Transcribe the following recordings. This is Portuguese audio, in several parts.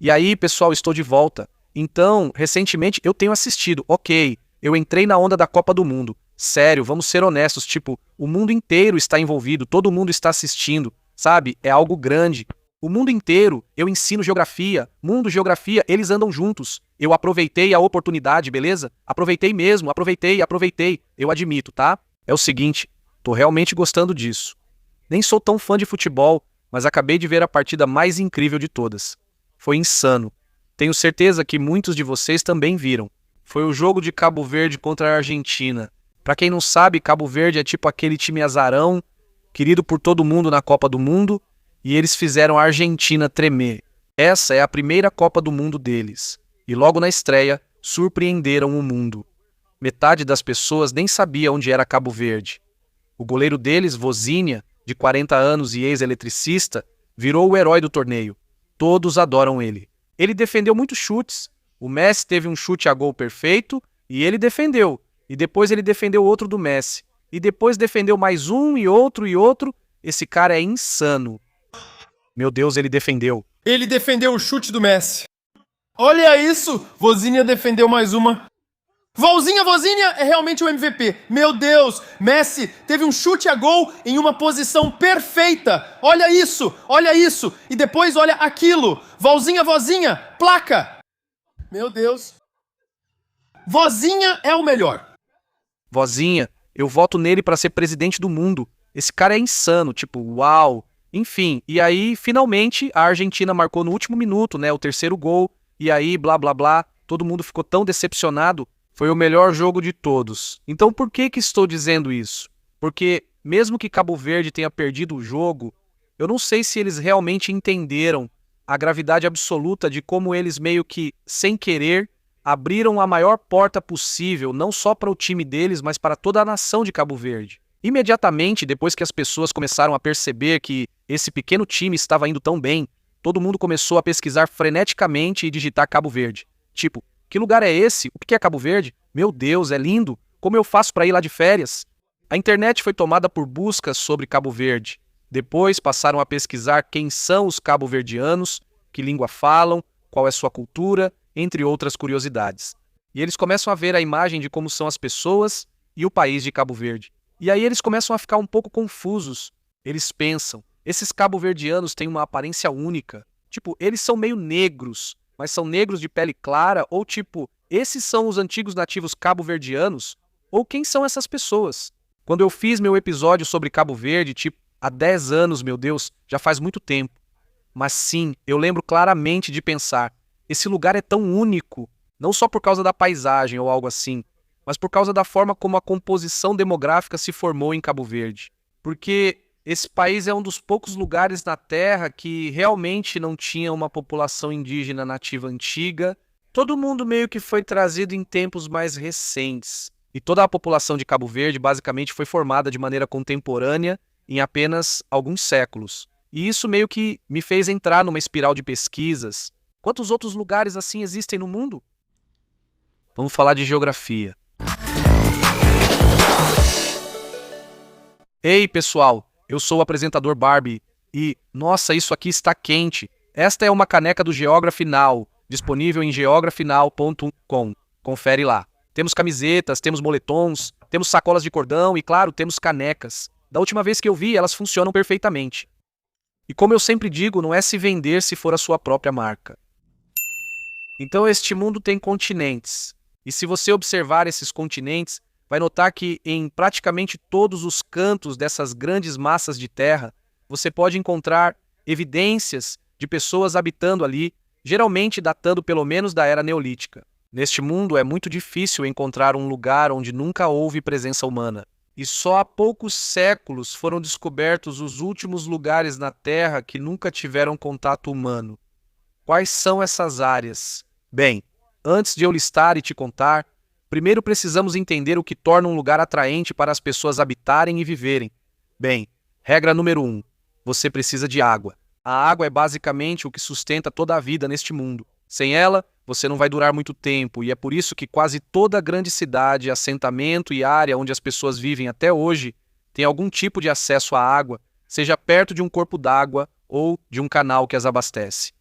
E aí, pessoal, estou de volta. Então, recentemente eu tenho assistido, ok, eu entrei na onda da Copa do Mundo. Sério, vamos ser honestos, tipo, o mundo inteiro está envolvido, todo mundo está assistindo, sabe? É algo grande. O mundo inteiro, eu ensino geografia, mundo, geografia, eles andam juntos. Eu aproveitei a oportunidade, beleza? Aproveitei mesmo, aproveitei, eu admito, tá? É o seguinte, tô realmente gostando disso. Nem sou tão fã de futebol, mas acabei de ver a partida mais incrível de todas. Foi insano. Tenho certeza que muitos de vocês também viram. Foi o jogo de Cabo Verde contra a Argentina. Pra quem não sabe, Cabo Verde é tipo aquele time azarão, querido por todo mundo na Copa do Mundo, e eles fizeram a Argentina tremer. Essa é a primeira Copa do Mundo deles. E logo na estreia, surpreenderam o mundo. Metade das pessoas nem sabia onde era Cabo Verde. O goleiro deles, Vozinha, de 40 anos e ex-eletricista, virou o herói do torneio. Todos adoram ele. Ele defendeu muitos chutes. O Messi teve um chute a gol perfeito e ele defendeu. E depois ele defendeu outro do Messi. E depois defendeu mais um e outro e outro. Esse cara é insano. Meu Deus, ele defendeu. Ele defendeu o chute do Messi. Olha isso! Vozinha defendeu mais uma. Vozinha é realmente o MVP. Meu Deus, Messi teve um chute a gol em uma posição perfeita. Olha isso, olha isso. E depois olha aquilo. Vozinha, placa. Meu Deus. Vozinha é o melhor. Vozinha, eu voto nele pra ser presidente do mundo. Esse cara é insano, tipo, uau. Enfim, e aí, finalmente, a Argentina marcou no último minuto, né, o terceiro gol. E aí, blá, blá, blá, todo mundo ficou tão decepcionado. Foi o melhor jogo de todos. Então por que estou dizendo isso? Porque mesmo que Cabo Verde tenha perdido o jogo, eu não sei se eles realmente entenderam a gravidade absoluta de como eles meio que, sem querer, abriram a maior porta possível, não só para o time deles, mas para toda a nação de Cabo Verde. Imediatamente, depois que as pessoas começaram a perceber que esse pequeno time estava indo tão bem, todo mundo começou a pesquisar freneticamente e digitar Cabo Verde. Tipo, que lugar é esse? O que é Cabo Verde? Meu Deus, é lindo! Como eu faço para ir lá de férias? A internet foi tomada por buscas sobre Cabo Verde. Depois passaram a pesquisar quem são os cabo-verdianos, que língua falam, qual é sua cultura, entre outras curiosidades. E eles começam a ver a imagem de como são as pessoas e o país de Cabo Verde. E aí eles começam a ficar um pouco confusos. Eles pensam, esses cabo-verdianos têm uma aparência única. Tipo, eles são meio negros, mas são negros de pele clara, ou tipo, esses são os antigos nativos cabo-verdianos? Ou quem são essas pessoas? Quando eu fiz meu episódio sobre Cabo Verde, tipo, há 10 anos, meu Deus, já faz muito tempo. Mas sim, eu lembro claramente de pensar, esse lugar é tão único, não só por causa da paisagem ou algo assim, mas por causa da forma como a composição demográfica se formou em Cabo Verde. Porque esse país é um dos poucos lugares na Terra que realmente não tinha uma população indígena nativa antiga. Todo mundo meio que foi trazido em tempos mais recentes. E toda a população de Cabo Verde basicamente foi formada de maneira contemporânea em apenas alguns séculos. E isso meio que me fez entrar numa espiral de pesquisas. Quantos outros lugares assim existem no mundo? Vamos falar de geografia. Ei, pessoal! Eu sou o apresentador Barbie e, nossa, isso aqui está quente. Esta é uma caneca do Geography Now, disponível em geographynow.com. Confere lá. Temos camisetas, temos moletons, temos sacolas de cordão e, claro, temos canecas. Da última vez que eu vi, elas funcionam perfeitamente. E como eu sempre digo, não é se vender se for a sua própria marca. Então este mundo tem continentes. E se você observar esses continentes, vai notar que em praticamente todos os cantos dessas grandes massas de terra, você pode encontrar evidências de pessoas habitando ali, geralmente datando pelo menos da Era Neolítica. Neste mundo é muito difícil encontrar um lugar onde nunca houve presença humana. E só há poucos séculos foram descobertos os últimos lugares na Terra que nunca tiveram contato humano. Quais são essas áreas? Bem, antes de eu listar e te contar, primeiro precisamos entender o que torna um lugar atraente para as pessoas habitarem e viverem. Bem, regra número 1. Você precisa de água. A água é basicamente o que sustenta toda a vida neste mundo. Sem ela, você não vai durar muito tempo, e é por isso que quase toda grande cidade, assentamento e área onde as pessoas vivem até hoje tem algum tipo de acesso à água, seja perto de um corpo d'água ou de um canal que as abastece.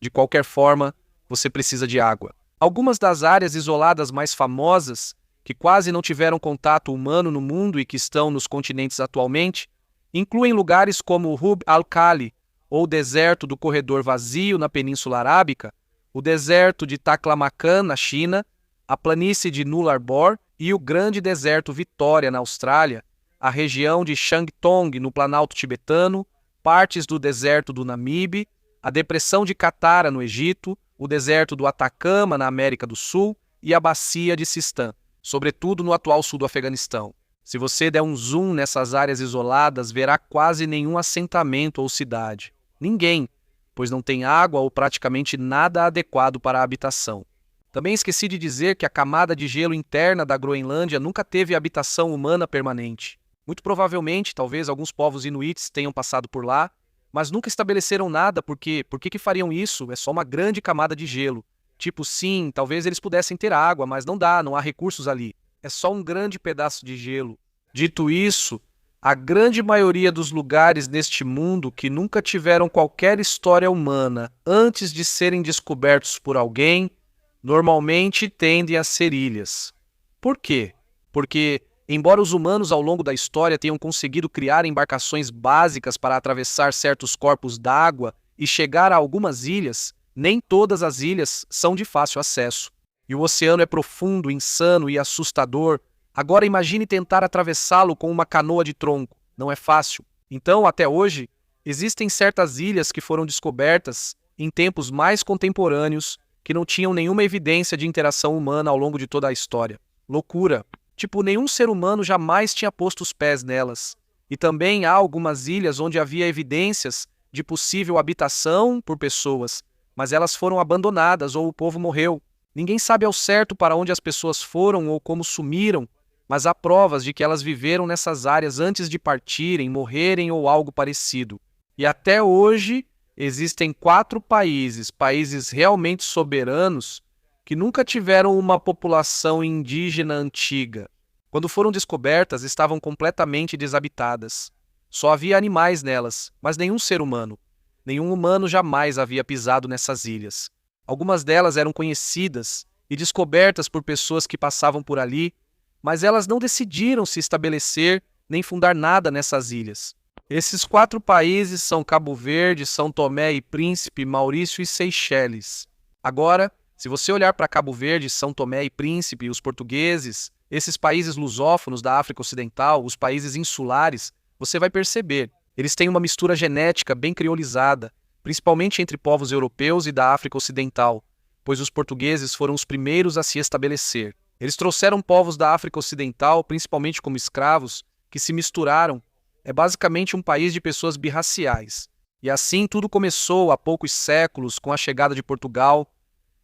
De qualquer forma, você precisa de água. Algumas das áreas isoladas mais famosas, que quase não tiveram contato humano no mundo e que estão nos continentes atualmente, incluem lugares como Rub al-Khali, ou deserto do Corredor Vazio na Península Arábica, o deserto de Taklamakan na China, a planície de Nullarbor e o grande deserto Vitória na Austrália, a região de Shantung no Planalto Tibetano, partes do deserto do Namibe, a depressão de Katara no Egito, o deserto do Atacama na América do Sul e a bacia de Sistã, sobretudo no atual sul do Afeganistão. Se você der um zoom nessas áreas isoladas, verá quase nenhum assentamento ou cidade. Ninguém, pois não tem água ou praticamente nada adequado para a habitação. Também esqueci de dizer que a camada de gelo interna da Groenlândia nunca teve habitação humana permanente. Muito provavelmente, talvez alguns povos inuits tenham passado por lá, mas nunca estabeleceram nada porque por que fariam isso? É só uma grande camada de gelo. Tipo, sim, talvez eles pudessem ter água, mas não dá, não há recursos ali. É só um grande pedaço de gelo. Dito isso, a grande maioria dos lugares neste mundo que nunca tiveram qualquer história humana antes de serem descobertos por alguém, normalmente tendem a ser ilhas. Por quê? Porque, embora os humanos ao longo da história tenham conseguido criar embarcações básicas para atravessar certos corpos d'água e chegar a algumas ilhas, nem todas as ilhas são de fácil acesso. E o oceano é profundo, insano e assustador. Agora imagine tentar atravessá-lo com uma canoa de tronco. Não é fácil. Então, até hoje, existem certas ilhas que foram descobertas em tempos mais contemporâneos que não tinham nenhuma evidência de interação humana ao longo de toda a história. Loucura! Tipo, nenhum ser humano jamais tinha posto os pés nelas. E também há algumas ilhas onde havia evidências de possível habitação por pessoas, mas elas foram abandonadas ou o povo morreu. Ninguém sabe ao certo para onde as pessoas foram ou como sumiram, mas há provas de que elas viveram nessas áreas antes de partirem, morrerem ou algo parecido. E até hoje existem 4 países realmente soberanos, que nunca tiveram uma população indígena antiga. Quando foram descobertas, estavam completamente desabitadas. Só havia animais nelas, mas nenhum ser humano. Nenhum humano jamais havia pisado nessas ilhas. Algumas delas eram conhecidas e descobertas por pessoas que passavam por ali, mas elas não decidiram se estabelecer nem fundar nada nessas ilhas. Esses 4 países são Cabo Verde, São Tomé e Príncipe, Maurício e Seychelles. Agora, se você olhar para Cabo Verde, São Tomé e Príncipe e os portugueses, esses países lusófonos da África Ocidental, os países insulares, você vai perceber, eles têm uma mistura genética bem criolizada, principalmente entre povos europeus e da África Ocidental, pois os portugueses foram os primeiros a se estabelecer. Eles trouxeram povos da África Ocidental, principalmente como escravos, que se misturaram. É basicamente um país de pessoas birraciais. E assim tudo começou há poucos séculos com a chegada de Portugal.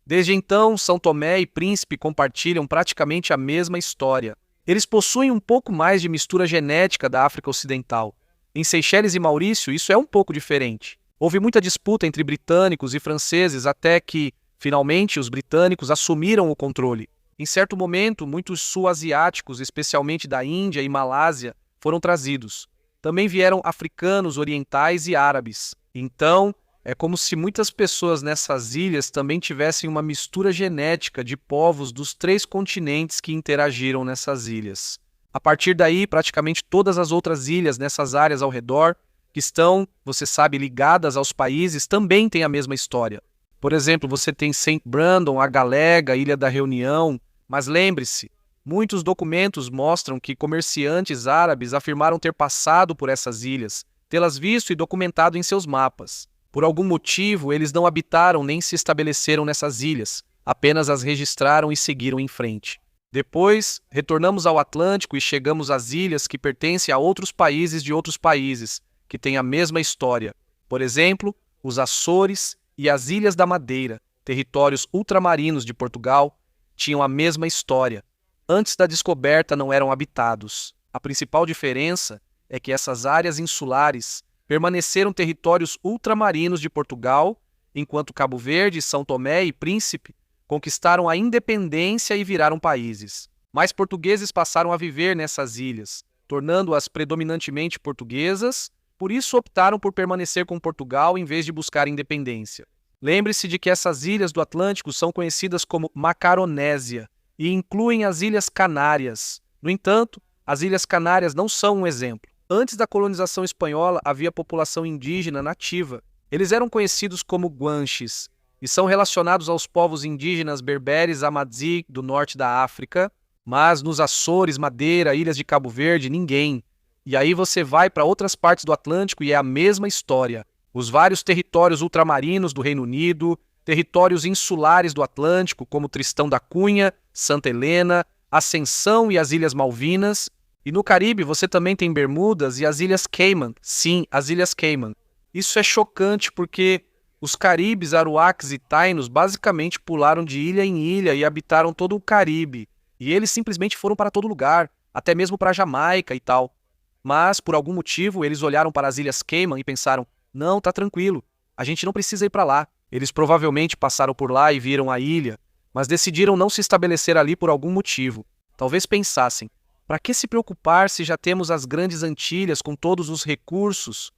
Desde então, São Tomé e Príncipe compartilham praticamente a mesma história. Eles possuem um pouco mais de mistura genética da África Ocidental. Em Seychelles e Maurício, isso é um pouco diferente. Houve muita disputa entre britânicos e franceses até que, finalmente, os britânicos assumiram o controle. Em certo momento, muitos sul-asiáticos, especialmente da Índia e Malásia, foram trazidos. Também vieram africanos, orientais e árabes. Então, é como se muitas pessoas nessas ilhas também tivessem uma mistura genética de povos dos 3 continentes que interagiram nessas ilhas. A partir daí, praticamente todas as outras ilhas nessas áreas ao redor, que estão, você sabe, ligadas aos países, também têm a mesma história. Por exemplo, você tem Saint Brandon, a Galega, Ilha da Reunião, mas lembre-se, muitos documentos mostram que comerciantes árabes afirmaram ter passado por essas ilhas, tê-las visto e documentado em seus mapas. Por algum motivo, eles não habitaram nem se estabeleceram nessas ilhas, apenas as registraram e seguiram em frente. Depois, retornamos ao Atlântico e chegamos às ilhas que pertencem a outros países de outros países, que têm a mesma história. Por exemplo, os Açores e as Ilhas da Madeira, territórios ultramarinos de Portugal, tinham a mesma história. Antes da descoberta não eram habitados. A principal diferença é que essas áreas insulares permaneceram territórios ultramarinos de Portugal, enquanto Cabo Verde, São Tomé e Príncipe conquistaram a independência e viraram países. Mais portugueses passaram a viver nessas ilhas, tornando-as predominantemente portuguesas, por isso optaram por permanecer com Portugal em vez de buscar independência. Lembre-se de que essas ilhas do Atlântico são conhecidas como Macaronésia e incluem as Ilhas Canárias. No entanto, as Ilhas Canárias não são um exemplo. Antes da colonização espanhola, havia população indígena nativa. Eles eram conhecidos como Guanches e são relacionados aos povos indígenas berberes Amazigh do norte da África, mas nos Açores, Madeira, Ilhas de Cabo Verde, ninguém. E aí você vai para outras partes do Atlântico e é a mesma história. Os vários territórios ultramarinos do Reino Unido, territórios insulares do Atlântico, como Tristão da Cunha, Santa Helena, Ascensão e as Ilhas Malvinas. E no Caribe você também tem Bermudas e as Ilhas Cayman. Sim, as Ilhas Cayman. Isso é chocante porque os caribes, aruaques e tainos basicamente pularam de ilha em ilha e habitaram todo o Caribe. E eles simplesmente foram para todo lugar, até mesmo para a Jamaica e tal. Mas, por algum motivo, eles olharam para as Ilhas Cayman e pensaram, não, tá tranquilo, a gente não precisa ir para lá. Eles provavelmente passaram por lá e viram a ilha, mas decidiram não se estabelecer ali por algum motivo. Talvez pensassem, para que se preocupar se já temos as grandes Antilhas com todos os recursos?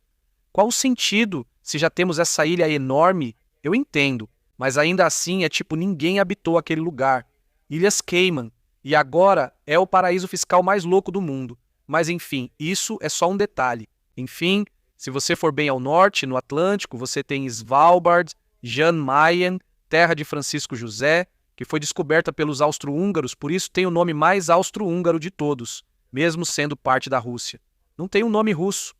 Qual o sentido se já temos essa ilha enorme? Eu entendo, mas ainda assim é tipo ninguém habitou aquele lugar. Ilhas Cayman, e agora é o paraíso fiscal mais louco do mundo. Mas enfim, isso é só um detalhe. Enfim, se você for bem ao norte, no Atlântico, você tem Svalbard, Jan Mayen, terra de Francisco José, que foi descoberta pelos austro-húngaros, por isso tem o nome mais austro-húngaro de todos, mesmo sendo parte da Rússia. Não tem um nome russo.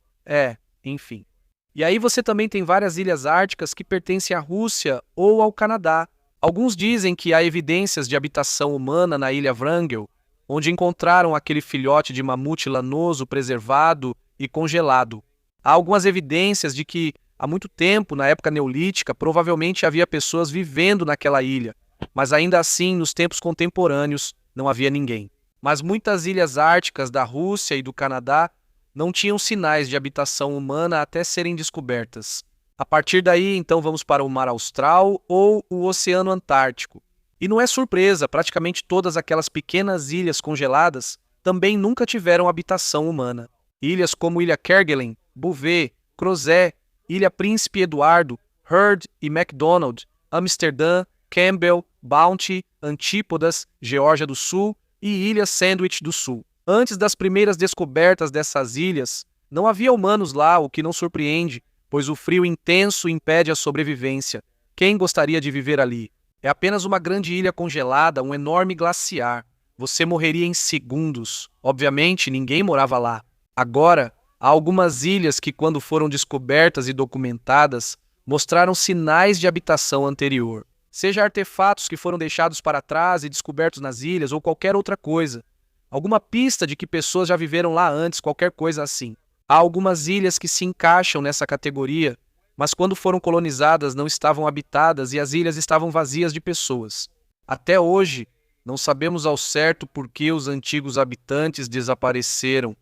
Enfim. E aí você também tem várias ilhas árticas que pertencem à Rússia ou ao Canadá. Alguns dizem que há evidências de habitação humana na ilha Wrangel, onde encontraram aquele filhote de mamute lanoso preservado e congelado. Há algumas evidências de que, há muito tempo, na época neolítica, provavelmente havia pessoas vivendo naquela ilha, mas ainda assim, nos tempos contemporâneos, não havia ninguém. Mas muitas ilhas árticas da Rússia e do Canadá não tinham sinais de habitação humana até serem descobertas. A partir daí, então, vamos para o Mar Austral ou o Oceano Antártico. E não é surpresa, praticamente todas aquelas pequenas ilhas congeladas também nunca tiveram habitação humana. Ilhas como Ilha Kerguelen, Bouvet, Crozet, Ilha Príncipe Eduardo, Heard e MacDonald, Amsterdã, Campbell, Bounty, Antípodas, Geórgia do Sul e Ilha Sandwich do Sul. Antes das primeiras descobertas dessas ilhas, não havia humanos lá, o que não surpreende, pois o frio intenso impede a sobrevivência. Quem gostaria de viver ali? É apenas uma grande ilha congelada, um enorme glaciar. Você morreria em segundos. Obviamente, ninguém morava lá. Agora, há algumas ilhas que, quando foram descobertas e documentadas, mostraram sinais de habitação anterior. Seja artefatos que foram deixados para trás e descobertos nas ilhas ou qualquer outra coisa. Alguma pista de que pessoas já viveram lá antes, qualquer coisa assim. Há algumas ilhas que se encaixam nessa categoria, mas quando foram colonizadas não estavam habitadas e as ilhas estavam vazias de pessoas. Até hoje, não sabemos ao certo por que os antigos habitantes desapareceram.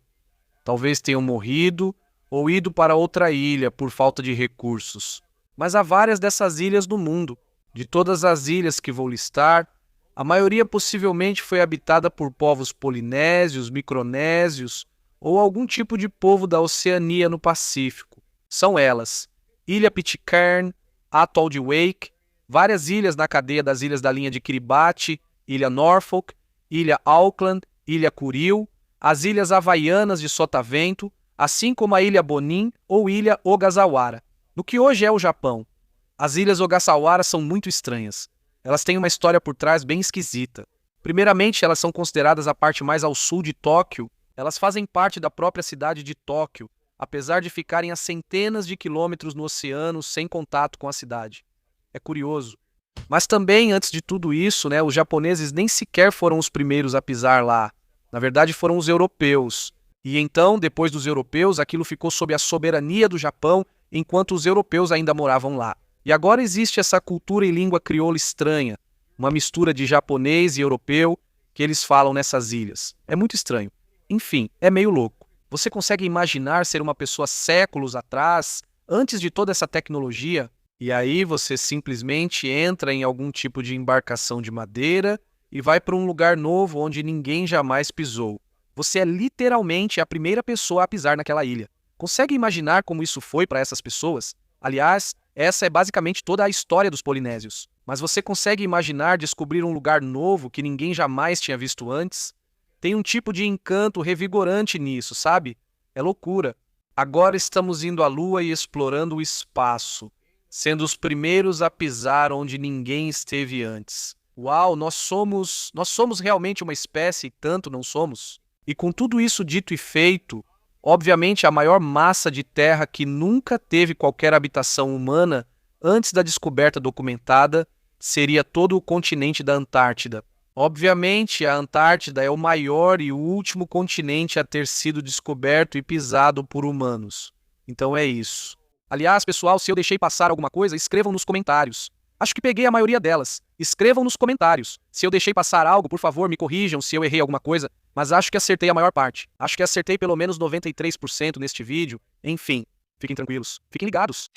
Talvez tenham morrido ou ido para outra ilha por falta de recursos. Mas há várias dessas ilhas no mundo. De todas as ilhas que vou listar, a maioria possivelmente foi habitada por povos polinésios, micronésios ou algum tipo de povo da Oceania no Pacífico. São elas: Ilha Pitcairn, Atol de Wake, várias ilhas na cadeia das ilhas da linha de Kiribati, Ilha Norfolk, Ilha Auckland, Ilha Kuril, as ilhas havaianas de Sotavento, assim como a Ilha Bonin ou Ilha Ogasawara, no que hoje é o Japão. As ilhas Ogasawara são muito estranhas. Elas têm uma história por trás bem esquisita. Primeiramente, elas são consideradas a parte mais ao sul de Tóquio. Elas fazem parte da própria cidade de Tóquio, apesar de ficarem a centenas de quilômetros no oceano sem contato com a cidade. É curioso. Mas também, antes de tudo isso, os japoneses nem sequer foram os primeiros a pisar lá. Na verdade, foram os europeus. E então, depois dos europeus, aquilo ficou sob a soberania do Japão, enquanto os europeus ainda moravam lá. E agora existe essa cultura e língua crioula estranha, uma mistura de japonês e europeu que eles falam nessas ilhas. É muito estranho. Enfim, é meio louco. Você consegue imaginar ser uma pessoa séculos atrás, antes de toda essa tecnologia, e aí você simplesmente entra em algum tipo de embarcação de madeira e vai para um lugar novo onde ninguém jamais pisou. Você é literalmente a primeira pessoa a pisar naquela ilha. Consegue imaginar como isso foi para essas pessoas? Aliás, Essa é basicamente toda a história dos polinésios. Mas você consegue imaginar descobrir um lugar novo que ninguém jamais tinha visto antes? Tem um tipo de encanto revigorante nisso, sabe? É loucura. Agora estamos indo à Lua e explorando o espaço, sendo os primeiros a pisar onde ninguém esteve antes. Uau, nós somos realmente uma espécie, tanto não somos? E com tudo isso dito e feito, obviamente a maior massa de terra que nunca teve qualquer habitação humana antes da descoberta documentada seria todo o continente da Antártida. Obviamente, a Antártida é o maior e o último continente a ter sido descoberto e pisado por humanos. Então é isso. Aliás, pessoal, se eu deixei passar alguma coisa, escrevam nos comentários. Acho que peguei a maioria delas. Escrevam nos comentários. Se eu deixei passar algo, por favor, me corrijam se eu errei alguma coisa, mas acho que acertei a maior parte. Acho que acertei pelo menos 93% neste vídeo. Enfim, fiquem tranquilos. Fiquem ligados.